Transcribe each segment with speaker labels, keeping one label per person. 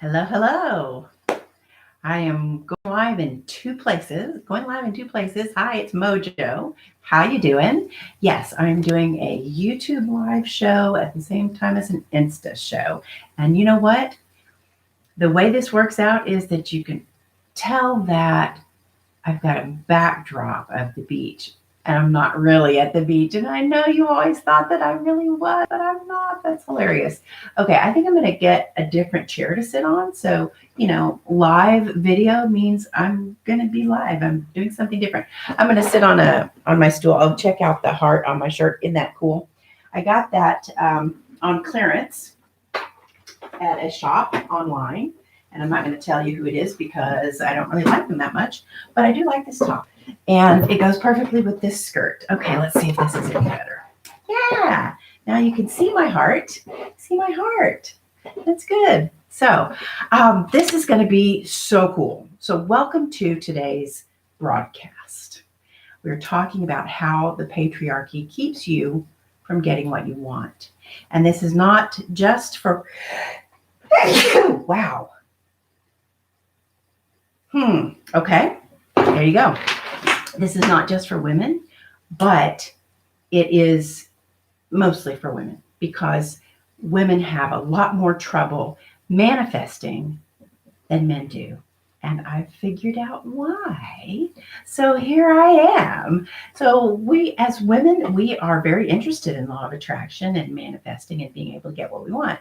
Speaker 1: Hello, hello. I am going live in two places. Hi, it's MoJo. How you doing? Yes, I'm doing a YouTube live show at the same time as an Insta show. And you know what? The way this works out is that you can tell that I've got a backdrop of the beach. And I'm not really at the beach. And I know you always thought that I really was, but I'm not. That's hilarious. Okay, I think I'm going to get a different chair to sit on. So, live video means I'm going to be live. I'm doing something different. I'm going to sit on my stool. Oh, check out the heart on my shirt. Isn't that cool? I got that on clearance at a shop online. And I'm not going to tell you who it is because I don't really like them that much, but I do like this top. And it goes perfectly with this skirt. Okay, let's see if this is any better. Yeah, now you can see my heart. See my heart. That's good. So this is going to be so cool. So welcome to today's broadcast. We're talking about how the patriarchy keeps you from getting what you want. And this is not just for, wow. Okay, there you go. This is not just for women, but it is mostly for women because women have a lot more trouble manifesting than men do. And I've figured out why. So here I am. So we, as women, we are very interested in law of attraction and manifesting and being able to get what we want.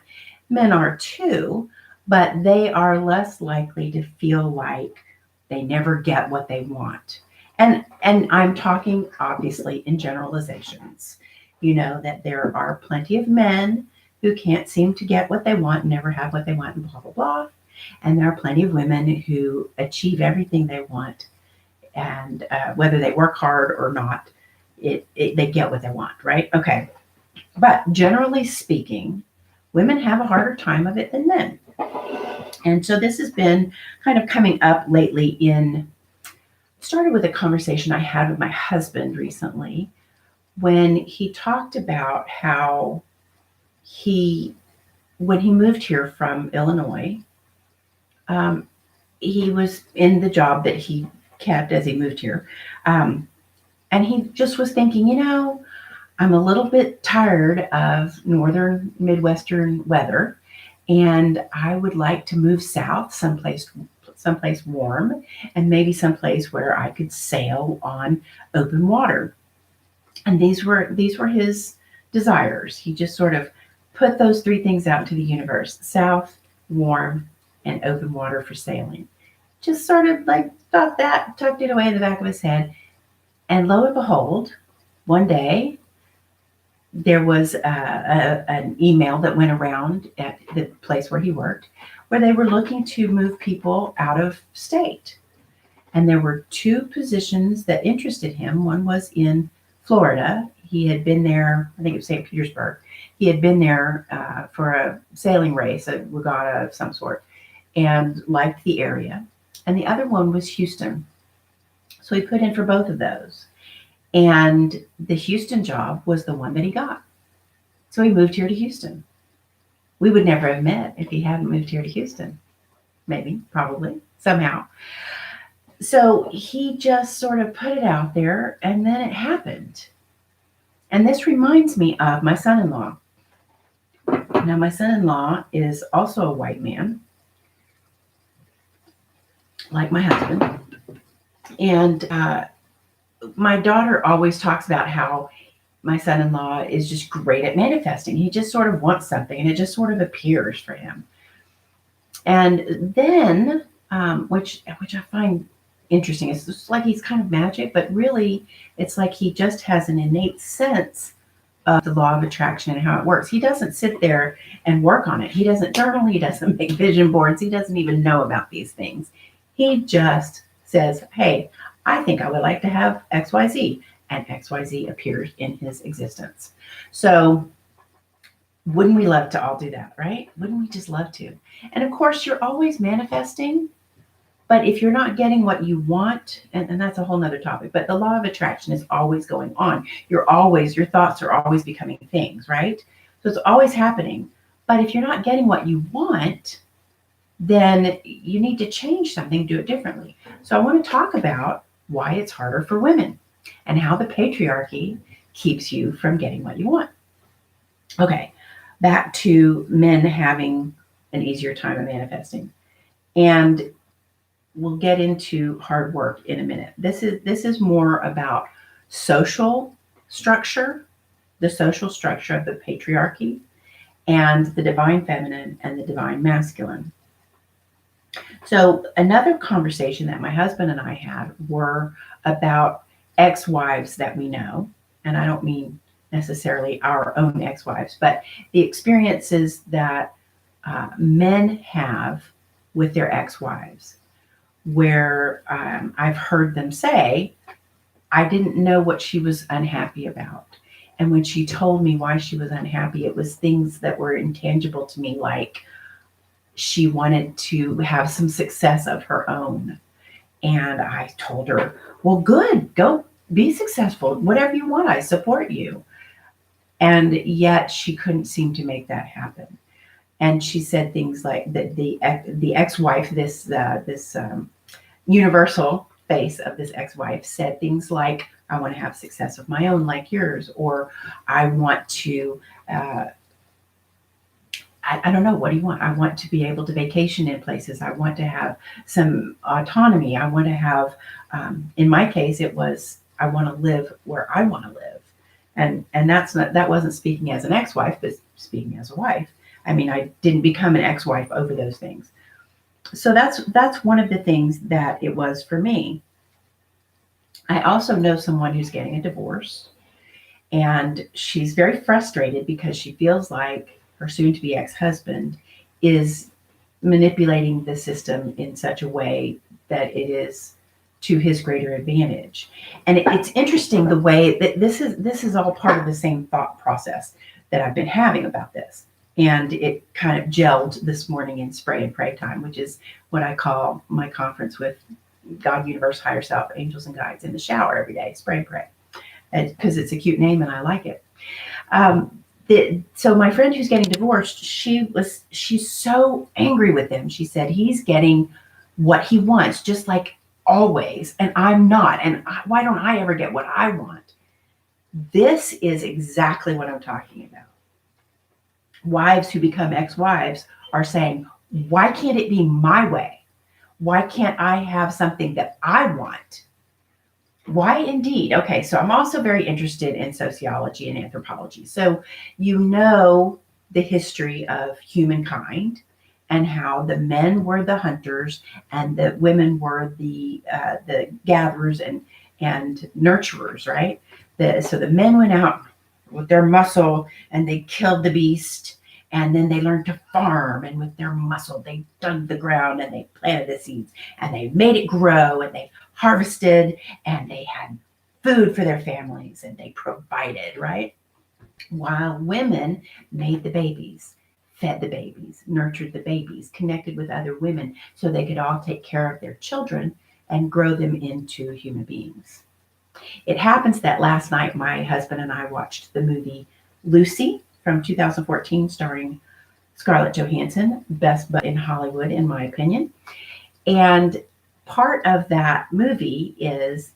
Speaker 1: Men are too, but they are less likely to feel like they never get what they want. And I'm talking obviously in generalizations. You know that there are plenty of men who can't seem to get what they want, never have what they want, and blah, blah, blah. And there are plenty of women who achieve everything they want. And whether they work hard or not, they get what they want, right? Okay. But generally speaking, women have a harder time of it than men. And so this has been kind of coming up lately started with a conversation I had with my husband recently when he talked about how when he moved here from Illinois, he was in the job that he kept as he moved here. And he just was thinking, I'm a little bit tired of northern Midwestern weather. And I would like to move south, someplace warm, and maybe someplace where I could sail on open water. And these were his desires. He just sort of put those three things out to the universe: south, warm, and open water for sailing. Just sort of like thought that, tucked it away in the back of his head. And lo and behold, one day, there was an email that went around at the place where he worked where they were looking to move people out of state. And there were two positions that interested him. One was in Florida. He had been there, I think it was St. Petersburg. He had been there for a sailing race, a regatta of some sort, and liked the area. And the other one was Houston. So he put in for both of those. And the Houston job was the one that he got. So he moved here to Houston. We would never have met if he hadn't moved here to Houston. Maybe, probably, somehow. So he just sort of put it out there, and then it happened. And this reminds me of my son-in-law. Now, my son-in-law is also a white man, like my husband. And my daughter always talks about how my son-in-law is just great at manifesting. He just sort of wants something and it just sort of appears for him. And then, which I find interesting, it's just like he's kind of magic, but really it's like he just has an innate sense of the law of attraction and how it works. He doesn't sit there and work on it. He doesn't journal. He doesn't make vision boards. He doesn't even know about these things. He just says, hey, I think I would like to have XYZ, and XYZ appears in his existence. So wouldn't we love to all do that, right? Wouldn't we just love to? And of course, you're always manifesting, but if you're not getting what you want, and that's a whole nother topic, but the law of attraction is always going on. Your thoughts are always becoming things, right? So it's always happening. But if you're not getting what you want, then you need to change something, do it differently. So I want to talk about why it's harder for women and how the patriarchy keeps you from getting what you want. Okay, back to men having an easier time of manifesting. And we'll get into hard work in a minute. This is more about social structure, the social structure of the patriarchy, and the divine feminine and the divine masculine. So another conversation that my husband and I had were about ex-wives that we know, and I don't mean necessarily our own ex-wives, but the experiences that men have with their ex-wives, where I've heard them say, I didn't know what she was unhappy about. And when she told me why she was unhappy, it was things that were intangible to me, like she wanted to have some success of her own. And I told her, well, good, go be successful. Whatever you want, I support you. And yet she couldn't seem to make that happen. And she said things like that the ex-wife, this universal face of this ex-wife, said things like, I want to have success of my own like yours, or I want to, I don't know, what do you want? I want to be able to vacation in places. I want to have some autonomy. I want to have, in my case, it was, I want to live where I want to live. And that wasn't speaking as an ex-wife, but speaking as a wife. I mean, I didn't become an ex-wife over those things. So that's one of the things that it was for me. I also know someone who's getting a divorce, and she's very frustrated because she feels like her soon-to-be ex-husband is manipulating the system in such a way that it is to his greater advantage. And it's interesting the way that this is all part of the same thought process that I've been having about this. And it kind of gelled this morning in Spray and Pray time, which is what I call my conference with God, Universe, Higher Self, Angels, and Guides in the shower every day. Spray and Pray, because it's a cute name and I like it. So my friend who's getting divorced, she's so angry with him. She said he's getting what he wants, just like always, and I'm not. And why don't I ever get what I want? This is exactly what I'm talking about. Wives who become ex-wives are saying, why can't it be my way? Why can't I have something that I want? Why indeed? Okay, so I'm also very interested in sociology and anthropology. So you know the history of humankind and how the men were the hunters and the women were the gatherers and nurturers, right? So the men went out with their muscle and they killed the beast, and then they learned to farm, and with their muscle they dug the ground and they planted the seeds and they made it grow and they harvested and they had food for their families and they provided, right? While women made the babies, fed the babies, nurtured the babies, connected with other women so they could all take care of their children and grow them into human beings. It happens that last night my husband and I watched the movie Lucy from 2014, starring Scarlett Johansson, best butt in Hollywood, in my opinion. And part of that movie is,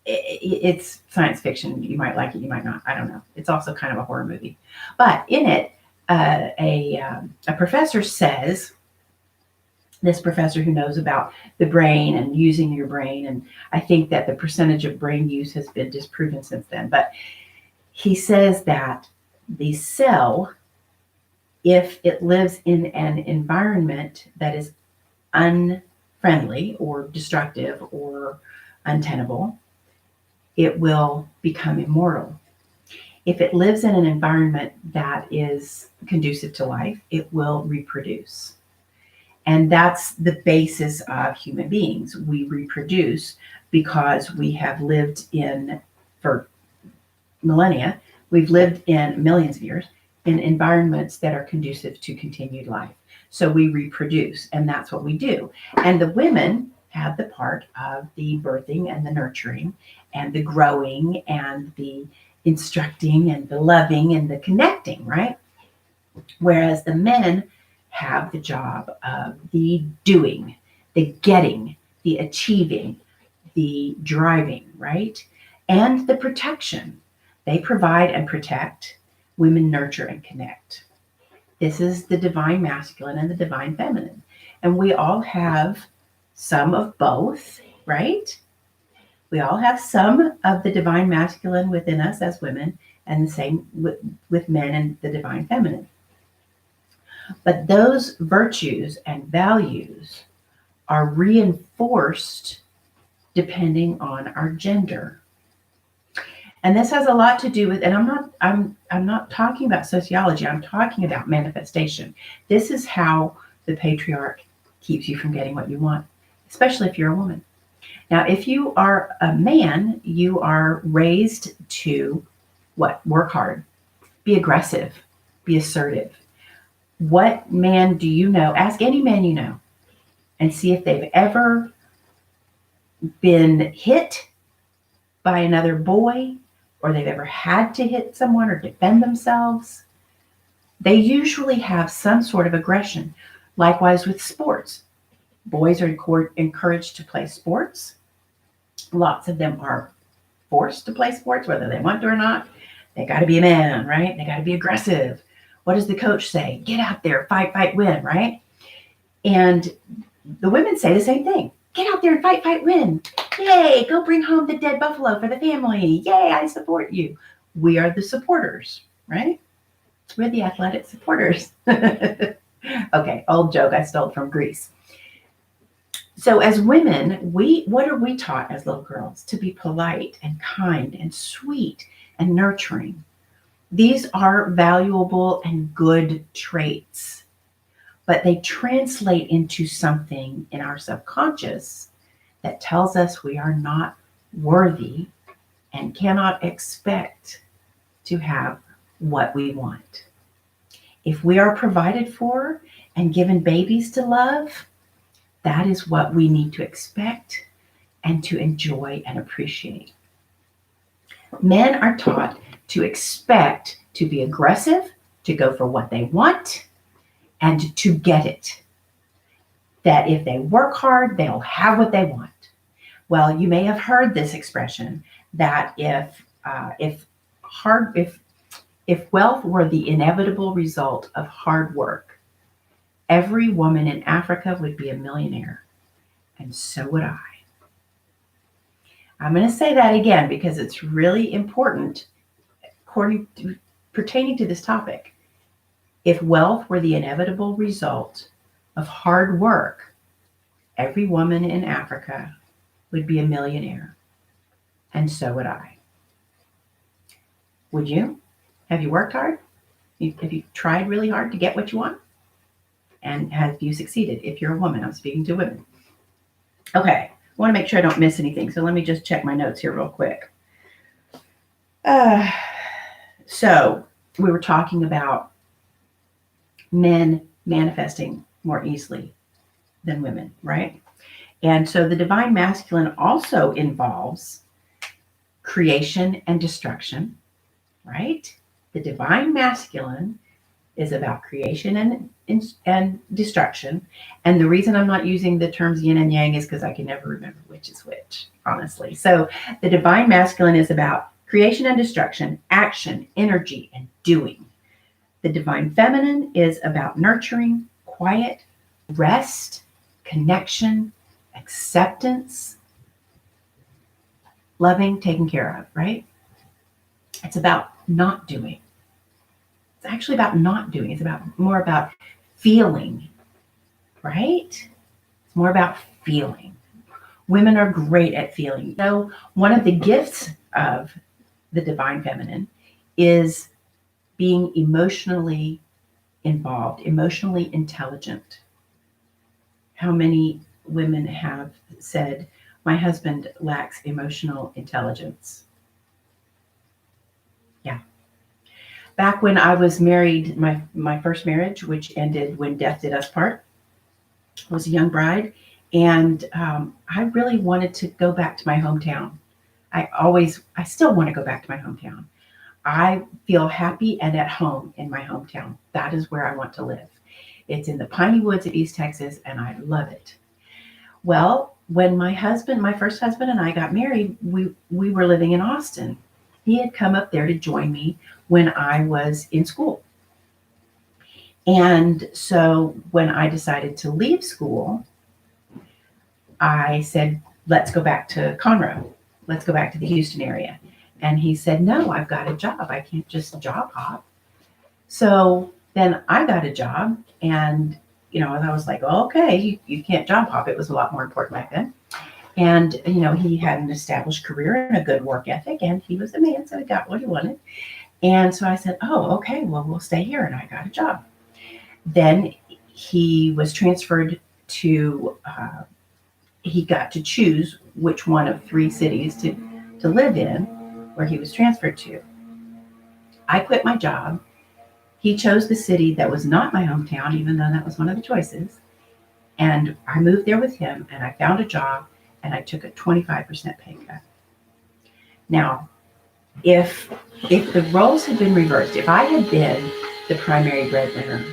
Speaker 1: it's science fiction. You might like it, you might not. I don't know. It's also kind of a horror movie. But in it, a professor says, this professor who knows about the brain and using your brain, and I think that the percentage of brain use has been disproven since then, but he says that the cell, if it lives in an environment that is unfriendly or destructive or untenable, it will become immortal. If it lives in an environment that is conducive to life, it will reproduce. And that's the basis of human beings. We reproduce because we have lived in, for millennia, we've lived in millions of years in environments that are conducive to continued life. So we reproduce, and that's what we do. And the women have the part of the birthing and the nurturing and the growing and the instructing and the loving and the connecting, right? Whereas the men have the job of the doing, the getting, the achieving, the driving, right? And the protection. They provide and protect, women nurture and connect. This is the divine masculine and the divine feminine. And we all have some of both, right? We all have some of the divine masculine within us as women, and the same with men and the divine feminine. But those virtues and values are reinforced depending on our gender. And this has a lot to do with, and I'm not talking about sociology, I'm talking about manifestation. This is how the patriarch keeps you from getting what you want, especially if you're a woman. Now, if you are a man, you are raised to what? Work hard, be aggressive, be assertive. What man do you know? Ask any man you know and see if they've ever been hit by another boy, or they've ever had to hit someone or defend themselves. They usually have some sort of aggression. Likewise with sports. Boys are encouraged to play sports. Lots of them are forced to play sports, whether they want to or not. They got to be a man, right? They got to be aggressive. What does the coach say? Get out there, fight, fight, win, right? And the women say the same thing. Get out there and fight, fight, win. Yay, go bring home the dead buffalo for the family. Yay, I support you. We are the supporters, right? We're the athletic supporters. Okay, old joke I stole from Greece. So as women, what are we taught as little girls? To be polite and kind and sweet and nurturing. These are valuable and good traits, but they translate into something in our subconscious that tells us we are not worthy and cannot expect to have what we want. If we are provided for and given babies to love, that is what we need to expect and to enjoy and appreciate. Men are taught to expect to be aggressive, to go for what they want, and to get it. That if they work hard, they'll have what they want. Well, you may have heard this expression that if wealth were the inevitable result of hard work, every woman in Africa would be a millionaire, and so would I. I'm going to say that again because it's really important pertaining to this topic. If wealth were the inevitable result of hard work, every woman in Africa would be a millionaire, and so would I. Would you? Have you worked hard? Have you tried really hard to get what you want? And have you succeeded? If you're a woman, I'm speaking to women. Okay, I want to make sure I don't miss anything, so let me just check my notes here real quick. So we were talking about men manifesting more easily than women, right? And so the divine masculine also involves creation and destruction, right? The divine masculine is about creation and destruction. And the reason I'm not using the terms yin and yang is because I can never remember which is which, honestly. So the divine masculine is about creation and destruction, action, energy, and doing. The divine feminine is about nurturing, quiet, rest, connection, acceptance, loving, taken care of, right? It's about not doing. It's actually about not doing. It's more about feeling, right? It's more about feeling. Women are great at feeling. So one of the gifts of the divine feminine is being emotionally involved, emotionally intelligent. How many women have said, my husband lacks emotional intelligence? Yeah. Back when I was married, my first marriage, which ended when death did us part, I was a young bride, and I really wanted to go back to my hometown. I still want to go back to my hometown. I feel happy and at home in my hometown. That is where I want to live. It's in the piney woods of East Texas, and I love it. Well, when my first husband and I got married, we were living in Austin. He had come up there to join me when I was in school. And so when I decided to leave school, I said, let's go back to Conroe. Let's go back to the Houston area. And he said, no, I've got a job. I can't just job hop. So then I got a job, and I was like, well, okay, you can't job hop. It was a lot more important back then. And he had an established career and a good work ethic, and he was a man, so he got what he wanted. And so I said, oh, okay, well, we'll stay here, and I got a job. Then he was transferred to. He got to choose which one of 3 cities to live in, where he was transferred to. I quit my job. He chose the city that was not my hometown, even though that was one of the choices. And I moved there with him, and I found a job, and I took a 25% pay cut. Now, if the roles had been reversed, if I had been the primary breadwinner,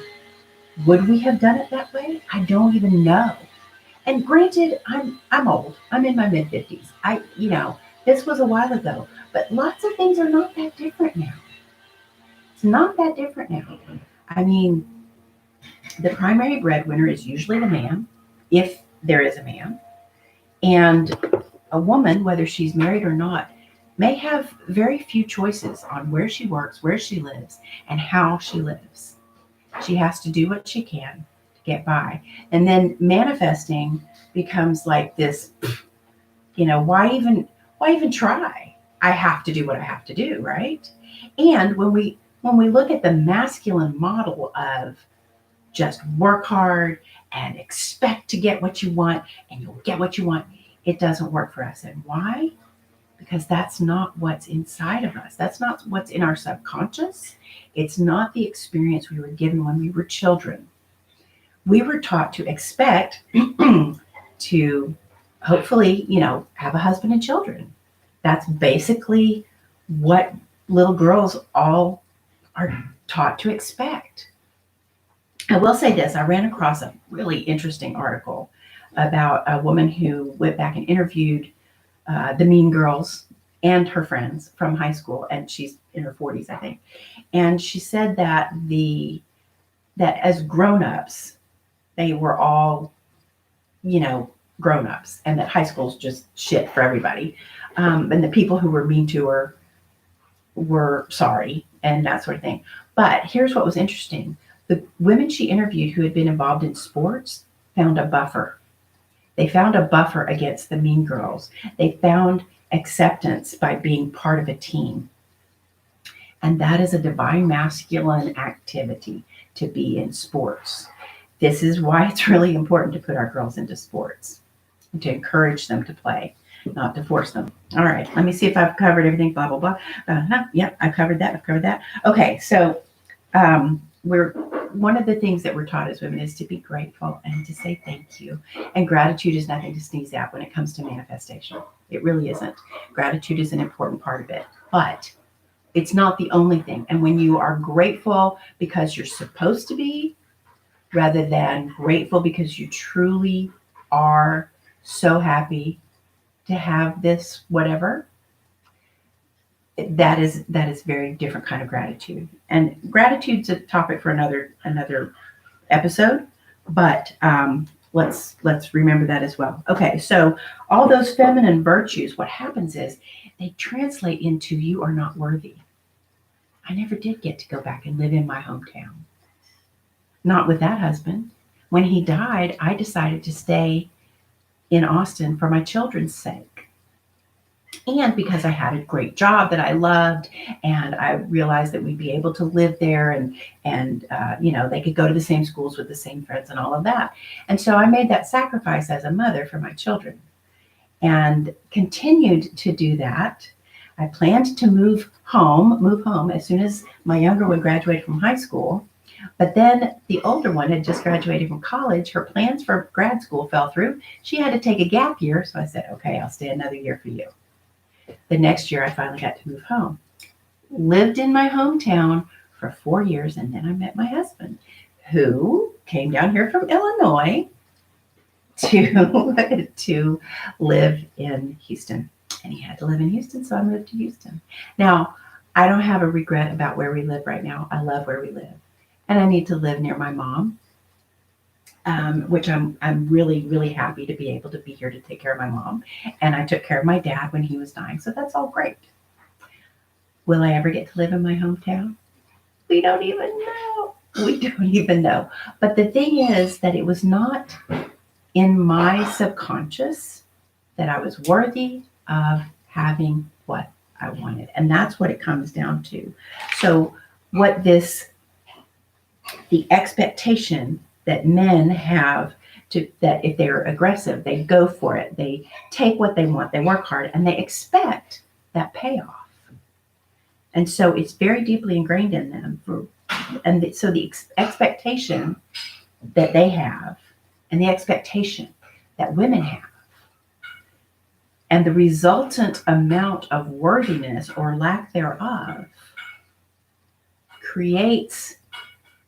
Speaker 1: would we have done it that way? I don't even know. And granted, I'm old. I'm in my mid-50s. This was a while ago, but lots of things are not that different now. It's not that different now. I mean, the primary breadwinner is usually the man, if there is a man. And a woman, whether she's married or not, may have very few choices on where she works, where she lives, and how she lives. She has to do what she can to get by. And then manifesting becomes like this, why even try? I have to do what I have to do, right? And when we look at the masculine model of just work hard and expect to get what you want, and you'll get what you want, it doesn't work for us. And why? Because that's not what's inside of us. That's not what's in our subconscious. It's not the experience we were given when we were children. We were taught to expect to hopefully, have a husband and children. That's basically what little girls all are taught to expect. I will say this, I ran across a really interesting article about a woman who went back and interviewed the mean girls and her friends from high school, and she's in her 40s, I think. And she said that as grown-ups, they were all, grown-ups, and that high school's just shit for everybody. And the people who were mean to her were sorry and that sort of thing. But here's what was interesting. The women she interviewed who had been involved in sports found a buffer. They found a buffer against the mean girls. They found acceptance by being part of a team. And that is a divine masculine activity, to be in sports. This is why it's really important to put our girls into sports and to encourage them to play, not to force them. All right, let me see if I've covered everything, blah, blah, blah. Yep, I've covered that. Okay, so one of the things that we're taught as women is to be grateful and to say thank you. And gratitude is nothing to sneeze at when it comes to manifestation. It really isn't. Gratitude is an important part of it, but it's not the only thing. And when you are grateful because you're supposed to be, rather than grateful because you truly are so happy to have this whatever, that is very different kind of gratitude. And gratitude's a topic for another episode, but let's remember that as well. Okay, so all those feminine virtues, what happens is they translate into you are not worthy. I never did get to go back and live in my hometown. Not with that husband. When he died, I decided to stay in Austin for my children's sake. And because I had a great job that I loved, and I realized that we'd be able to live there, and they could go to the same schools with the same friends and all of that. And so I made that sacrifice as a mother for my children and continued to do that. I planned to move home as soon as my younger one graduated from high school. But then the older one had just graduated from college. Her plans for grad school fell through. She had to take a gap year. So I said, okay, I'll stay another year for you. The next year, I finally got to move home. Lived in my hometown for 4 years, and then I met my husband, who came down here from Illinois to to live in Houston. And he had to live in Houston, so I moved to Houston. Now, I don't have a regret about where we live right now. I love where we live. And I need to live near my mom, which I'm really, really happy to be able to be here to take care of my mom. And I took care of my dad when he was dying, so that's all great. Will I ever get to live in my hometown? We don't even know. We don't even know. But the thing is that it was not in my subconscious that I was worthy of having what I wanted. And that's what it comes down to. So the expectation that men have that if they're aggressive, they go for it, they take what they want, they work hard, and they expect that payoff. And so it's very deeply ingrained in them. So the expectation that they have and the expectation that women have and the resultant amount of worthiness or lack thereof creates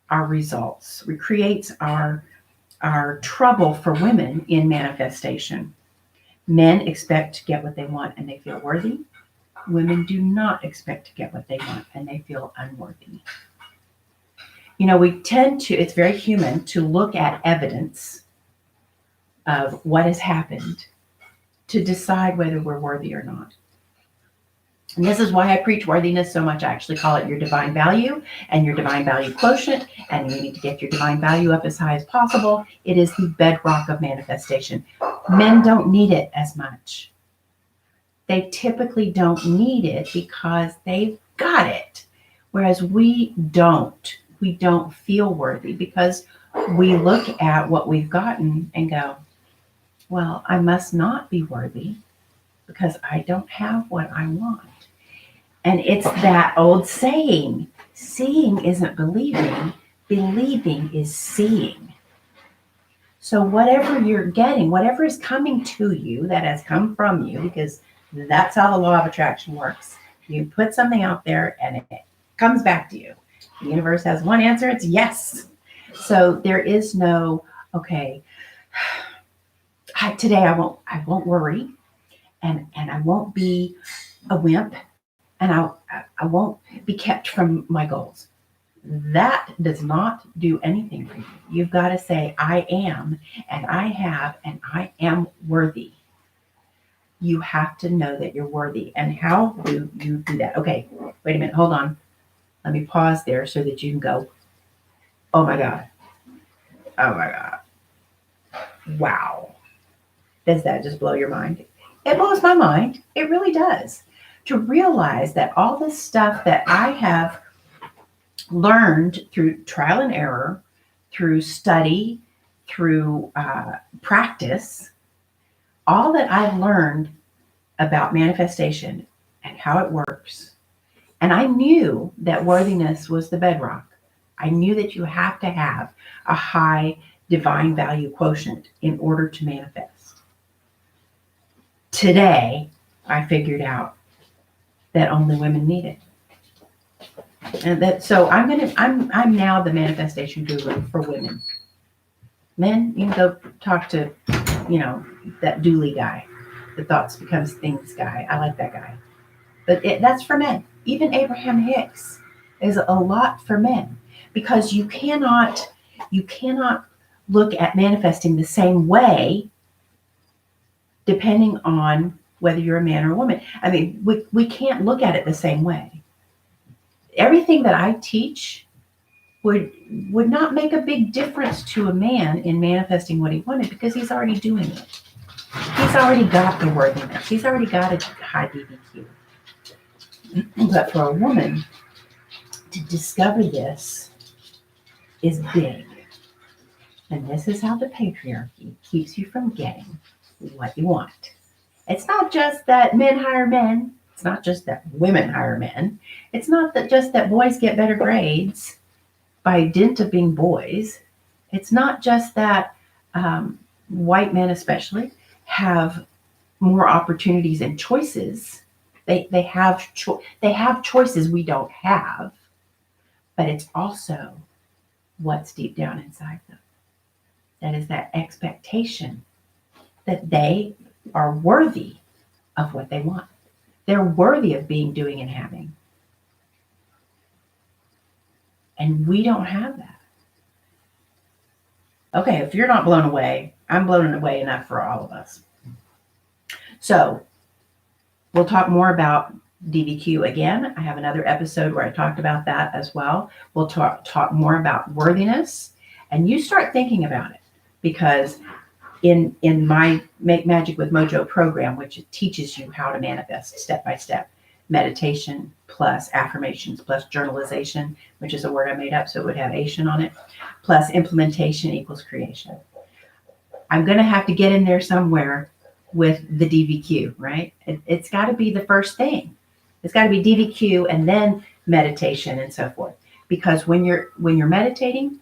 Speaker 1: our results, recreates our trouble for women in manifestation. Men expect to get what they want and they feel worthy. Women do not expect to get what they want and they feel unworthy. We tend to, it's very human to look at evidence of what has happened to decide whether we're worthy or not. And this is why I preach worthiness so much. I actually call it your divine value and your divine value quotient. And you need to get your divine value up as high as possible. It is the bedrock of manifestation. Men don't need it as much. They typically don't need it because they've got it. Whereas we don't. We don't feel worthy because we look at what we've gotten and go, well, I must not be worthy because I don't have what I want. And it's that old saying, seeing isn't believing, believing is seeing. So whatever you're getting, whatever is coming to you that has come from you, because that's how the law of attraction works. You put something out there and it comes back to you. The universe has one answer, it's yes. So there is no, okay, today I won't worry and I won't be a wimp and I won't be kept from my goals. That does not do anything for you. You've got to say, I am, and I have, and I am worthy. You have to know that you're worthy. And how do you do that? Okay, wait a minute, hold on. Let me pause there so that you can go, oh my God. Oh my God. Wow. Does that just blow your mind? It blows my mind. It really does. To realize that all this stuff that I have learned through trial and error, through study, through practice, all that I've learned about manifestation and how it works. And I knew that worthiness was the bedrock. I knew that you have to have a high divine value quotient in order to manifest. Today, I figured out that only women need it. And that, so I'm now the manifestation guru for women. Men, you can go talk to, that Dooley guy, the thoughts becomes things guy. I like that guy. But that's for men. Even Abraham Hicks is a lot for men because you cannot look at manifesting the same way depending on whether you're a man or a woman. I mean, we can't look at it the same way. Everything that I teach would not make a big difference to a man in manifesting what he wanted because he's already doing it. He's already got the worthiness. He's already got a high BBQ. But for a woman to discover this is big. And this is how the patriarchy keeps you from getting what you want. It's not just that men hire men. It's not just that women hire men. It's not just that boys get better grades by dint of being boys. It's not just that white men especially have more opportunities and choices. They have choices we don't have, but it's also what's deep down inside them. That is that expectation that they are worthy of what they want. They're worthy of being, doing, and having. And we don't have that. Okay, if you're not blown away, I'm blown away enough for all of us. So we'll talk more about DVQ again. I have another episode where I talked about that as well. We'll talk more about worthiness, and you start thinking about it, because in my Make Magic with MoJo program, which teaches you how to manifest step by step, meditation plus affirmations plus journalization, which is a word I made up so it would have Asian on it, plus implementation equals creation. I'm going to have to get in there somewhere with the DVQ, right? It's got to be the first thing. It's got to be DVQ and then meditation and so forth. Because when you're meditating,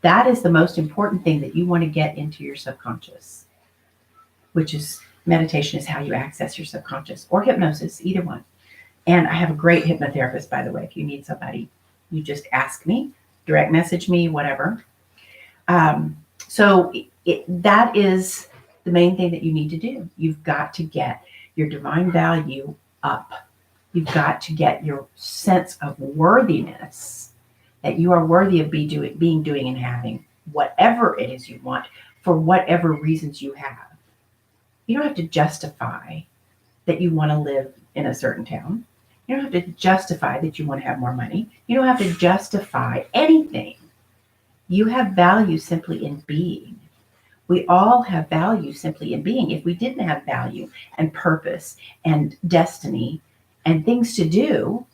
Speaker 1: that is the most important thing that you want to get into your subconscious, which is meditation is how you access your subconscious, or hypnosis, either one. And I have a great hypnotherapist, by the way. If you need somebody, you just ask me, direct message me, whatever. So that is the main thing that you need to do. You've got to get your divine value up. You've got to get your sense of worthiness, that you are worthy of being, doing, and having whatever it is you want for whatever reasons you have. You don't have to justify that you want to live in a certain town. You don't have to justify that you want to have more money. You don't have to justify anything. You have value simply in being. We all have value simply in being. If we didn't have value and purpose and destiny and things to do,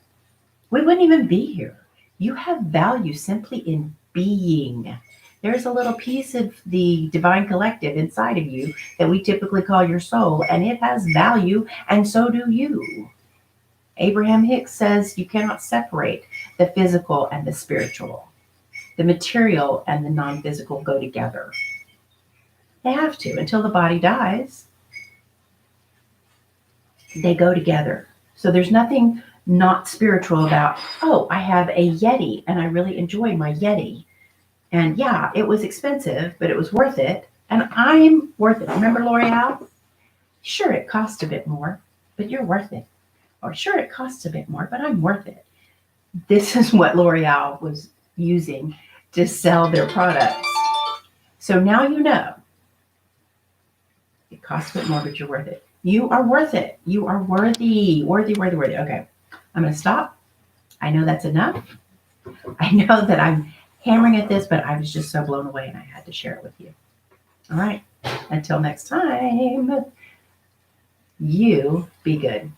Speaker 1: we wouldn't even be here. You have value simply in being. There's a little piece of the divine collective inside of you that we typically call your soul, and it has value, and so do you. Abraham Hicks says you cannot separate the physical and the spiritual. The material and the non-physical go together. They have to. Until the body dies, they go together. So there's nothing not spiritual about, oh, I have a Yeti and I really enjoy my Yeti. And yeah, it was expensive, but it was worth it. And I'm worth it. Remember L'Oreal? Sure, it costs a bit more, but you're worth it. Or sure, it costs a bit more, but I'm worth it. This is what L'Oreal was using to sell their products. So now you know. It costs a bit more, but you're worth it. You are worth it. You are worthy. Worthy. Okay, I'm going to stop. I know that's enough. I know that I'm hammering at this, but I was just so blown away and I had to share it with you. All right. Until next time, you be good.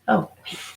Speaker 1: Oh,